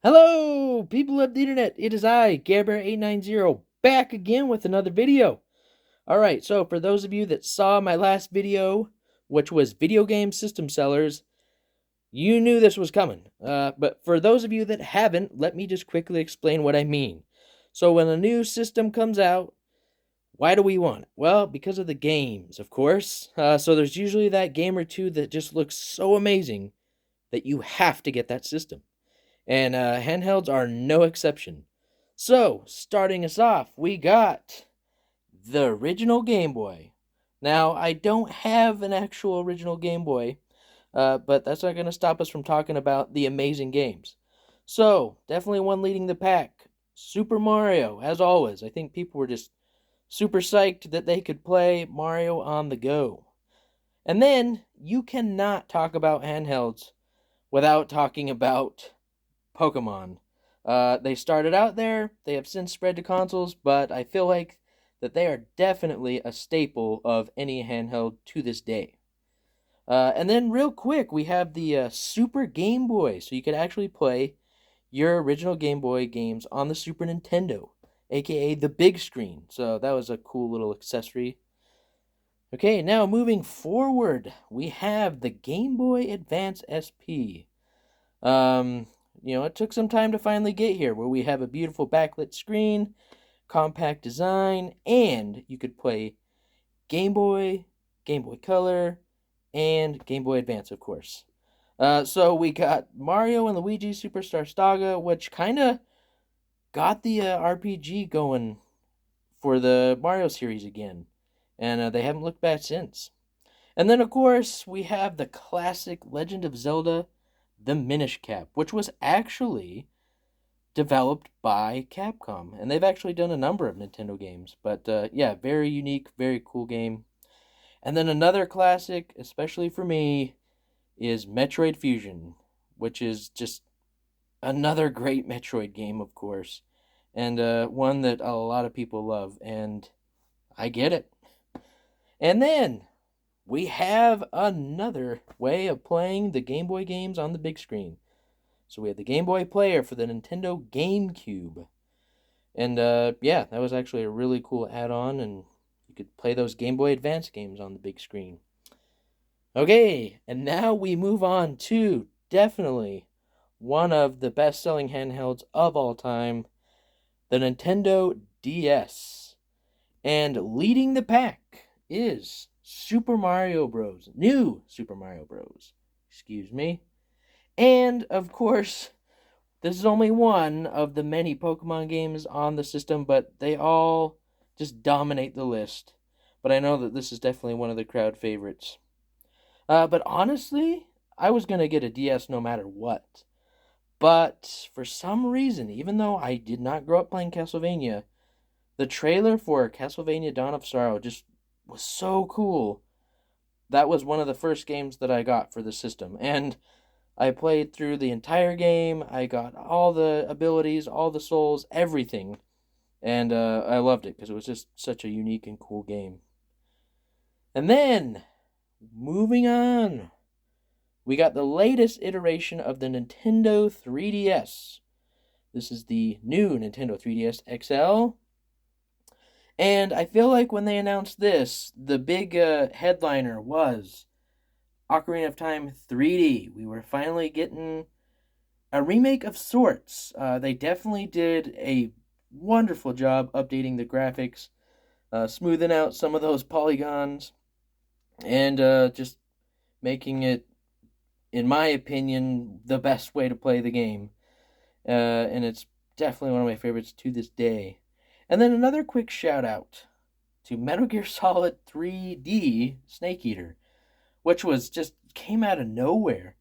Hello, people of the internet. It is I, Gabear890, back again with another video. Alright, so for those of you that saw my last video, which was video game system sellers, you knew this was coming. But for those of you that haven't, let me just quickly explain what I mean. So when a new system comes out, why do we want it? Well, because of the games, of course. So there's usually that game or two that just looks so amazing that you have to get that system. And handhelds are no exception. So, starting us off, we got the original Game Boy. Now, I don't have an actual original Game Boy, but that's not going to stop us from talking about the amazing games. So, definitely one leading the pack. Super Mario, as always. I think people were just super psyched that they could play Mario on the go. And then, you cannot talk about handhelds without talking about Pokemon. They started out there, they have since spread to consoles, but I feel like that they are definitely a staple of any handheld to this day. And then, real quick, we have the Super Game Boy, so you could actually play your original Game Boy games on the Super Nintendo, aka the big screen. So that was a cool little accessory. Okay, now moving forward, we have the Game Boy Advance SP. Um, it took some time to finally get here where we have a beautiful backlit screen, compact design, and you could play Game Boy, Game Boy Color, and Game Boy Advance, of course. So we got Mario and Luigi Superstar Saga, which kind of got the RPG going for the Mario series again, and they haven't looked back since. And then, of course, we have the classic Legend of Zelda the Minish Cap, which was actually developed by Capcom, and they've actually done a number of Nintendo games. But yeah, very unique, very cool game. And then another classic, especially for me, is Metroid Fusion, which is just another great Metroid game, of course, and one that a lot of people love, and I get it. And then we have another way of playing the Game Boy games on the big screen. So we had the Game Boy Player for the Nintendo GameCube. And yeah, that was actually a really cool add on, and you could play those Game Boy Advance games on the big screen. Okay, and now we move on to definitely one of the best selling handhelds of all time, the Nintendo DS. And leading the pack is Super Mario Bros. New Super Mario Bros. Excuse me. And of course, this is only one of the many Pokemon games on the system, but they all just dominate the list. But I know that this is definitely one of the crowd favorites. But honestly, I was going to get a DS no matter what. But for some reason, even though I did not grow up playing Castlevania, the trailer for Castlevania Dawn of Sorrow just was so cool. That was one of the first games that I got for the system. And I played through the entire game. I got all the abilities, all the souls, everything. And I loved it because it was just such a unique and cool game. And then, moving on, we got the latest iteration of the Nintendo 3DS. This is the new Nintendo 3DS XL. And I feel like when they announced this, the big headliner was Ocarina of Time 3D. We were finally getting a remake of sorts. They definitely did a wonderful job updating the graphics, smoothing out some of those polygons, and just making it, in my opinion, the best way to play the game. And it's definitely one of my favorites to this day. And then another quick shout out to Metal Gear Solid 3D Snake Eater, which was just came out of nowhere.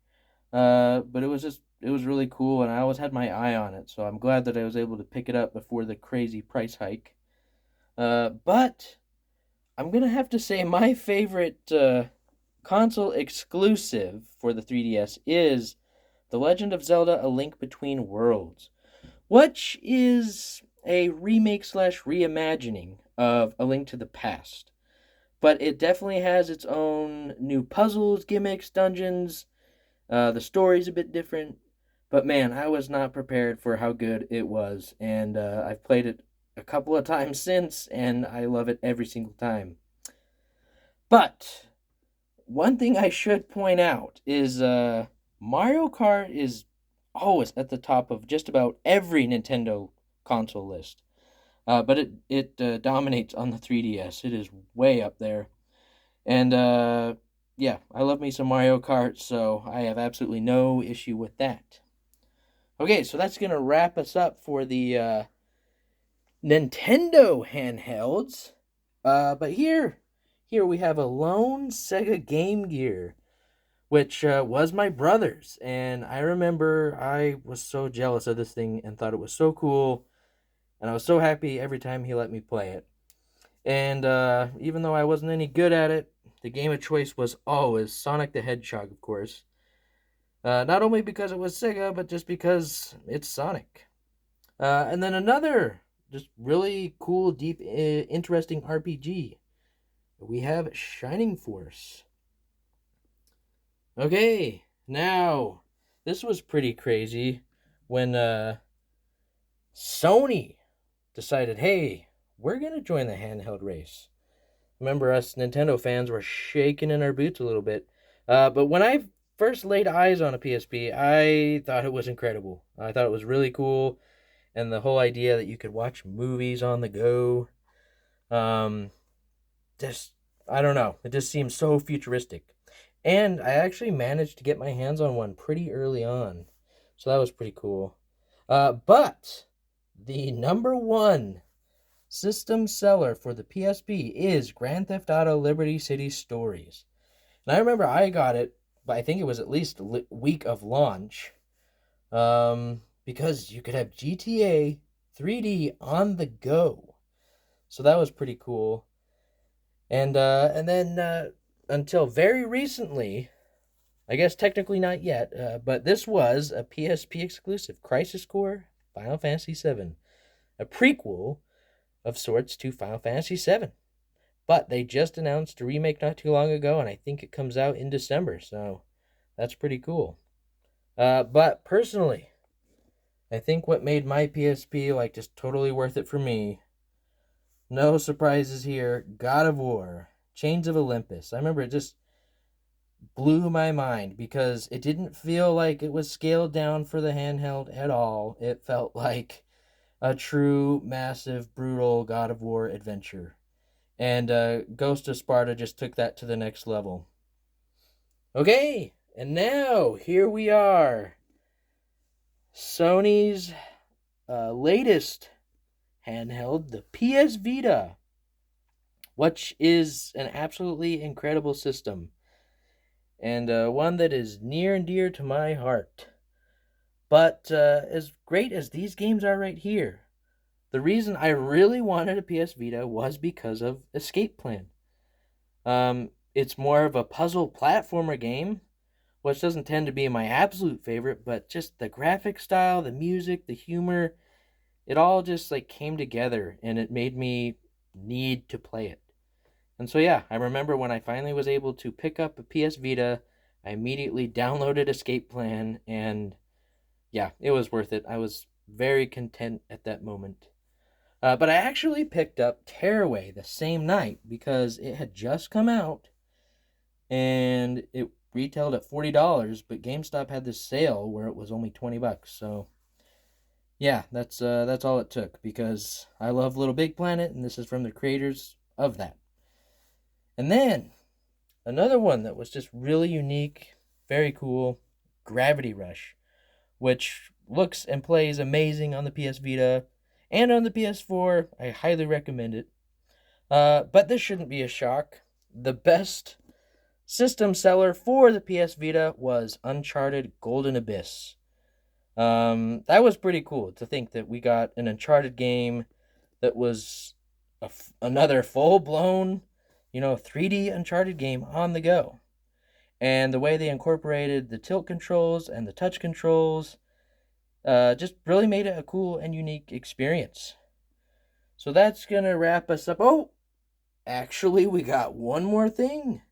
But it was really cool, and I always had my eye on it, so I'm glad that I was able to pick it up before the crazy price hike. But I'm gonna have to say my favorite console exclusive for the 3DS is The Legend of Zelda: A Link Between Worlds, which is a remake slash reimagining of A Link to the Past. But it definitely has its own new puzzles, gimmicks, dungeons. The story's a bit different, But man, I was not prepared for how good it was, and I've played it a couple of times since, and I love it every single time. But one thing I should point out is Mario Kart is always at the top of just about every Nintendo console list. But it dominates on the 3DS. It is way up there. And yeah, I love me some Mario Kart, so I have absolutely no issue with that. Okay, so that's gonna wrap us up for the Nintendo handhelds. But here we have a lone Sega Game Gear, which was my brother's, and I remember I was so jealous of this thing and thought it was so cool, and I was so happy every time he let me play it. And even though I wasn't any good at it, the game of choice was always Sonic the Hedgehog, of course. Not only because it was Sega, but just because it's Sonic. And then another just really cool, deep, interesting RPG. We have Shining Force. Okay, now this was pretty crazy when Sony decided, hey, we're gonna join the handheld race. Remember, us Nintendo fans were shaking in our boots a little bit. But when I first laid eyes on a PSP, I thought it was incredible. I thought it was really cool, and the whole idea that you could watch movies on the go, um, just I don't know, it just seems so futuristic. And I actually managed to get my hands on one pretty early on, so that was pretty cool. But the number one system seller for the PSP is Grand Theft Auto Liberty City Stories. And I remember I got it, but I think it was at least a week of launch, because you could have GTA 3D on the go. So that was pretty cool. And then until very recently, I guess technically not yet, but this was a PSP exclusive, Crisis Core Final Fantasy VII, a prequel of sorts to Final Fantasy VII. But they just announced a remake not too long ago, and I think it comes out in December, so that's pretty cool. But personally, I think what made my PSP like just totally worth it for me, no surprises here, God of War, Chains of Olympus. I remember it just blew my mind because it didn't feel like it was scaled down for the handheld at all. It felt like a true, massive, brutal God of War adventure. And Ghost of Sparta just took that to the next level. Okay, and now here we are. Sony's latest handheld, the PS Vita, which is an absolutely incredible system and one that is near and dear to my heart. But as great as these games are right here, the reason I really wanted a PS Vita was because of Escape Plan. It's more of a puzzle platformer game, which doesn't tend to be my absolute favorite, but just the graphic style, the music, the humor, it all just like came together and it made me need to play it. And so yeah, I remember when I finally was able to pick up a PS Vita, I immediately downloaded Escape Plan and yeah, it was worth it. I was very content at that moment. But I actually picked up Tearaway the same night because it had just come out and it retailed at $40, but GameStop had this sale where it was only $20. So yeah, that's all it took because I love Little Big Planet and this is from the creators of that. And then another one that was just really unique, very cool, Gravity Rush, which looks and plays amazing on the PS Vita and on the PS4. I highly recommend it. But this shouldn't be a shock. The best system seller for the PS Vita was Uncharted Golden Abyss. That was pretty cool to think that we got an Uncharted game that was another full-blown, 3D Uncharted game on the go. And the way they incorporated the tilt controls and the touch controls just really made it a cool and unique experience. So that's going to wrap us up. Oh, actually, we got one more thing.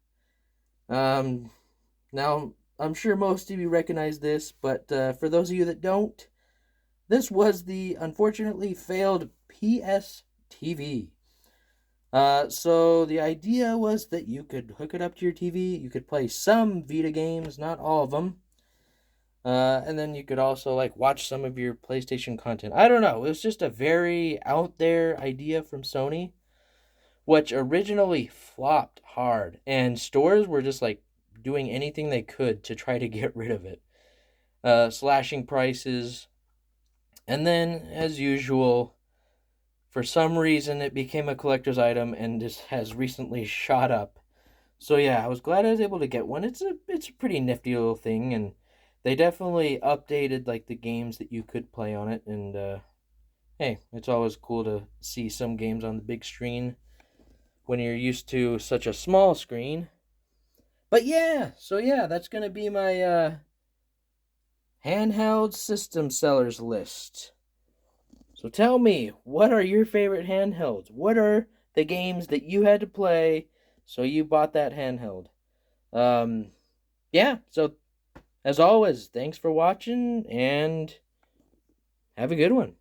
Now, I'm sure most of you recognize this, but for those of you that don't, this was the unfortunately failed PS TV. So the idea was that you could hook it up to your TV, you could play some Vita games, not all of them, and then you could also like watch some of your PlayStation content. I don't know, it was just a very out there idea from Sony, which originally flopped hard, and stores were just like doing anything they could to try to get rid of it, slashing prices, and then as usual, for some reason, it became a collector's item and just has recently shot up. So yeah, I was glad I was able to get one. It's a pretty nifty little thing, and they definitely updated like the games that you could play on it. And hey, it's always cool to see some games on the big screen when you're used to such a small screen. But yeah, so yeah, that's gonna be my handheld system sellers list. So tell me, what are your favorite handhelds? What are the games that you had to play so you bought that handheld? Um, yeah, so as always, thanks for watching and have a good one.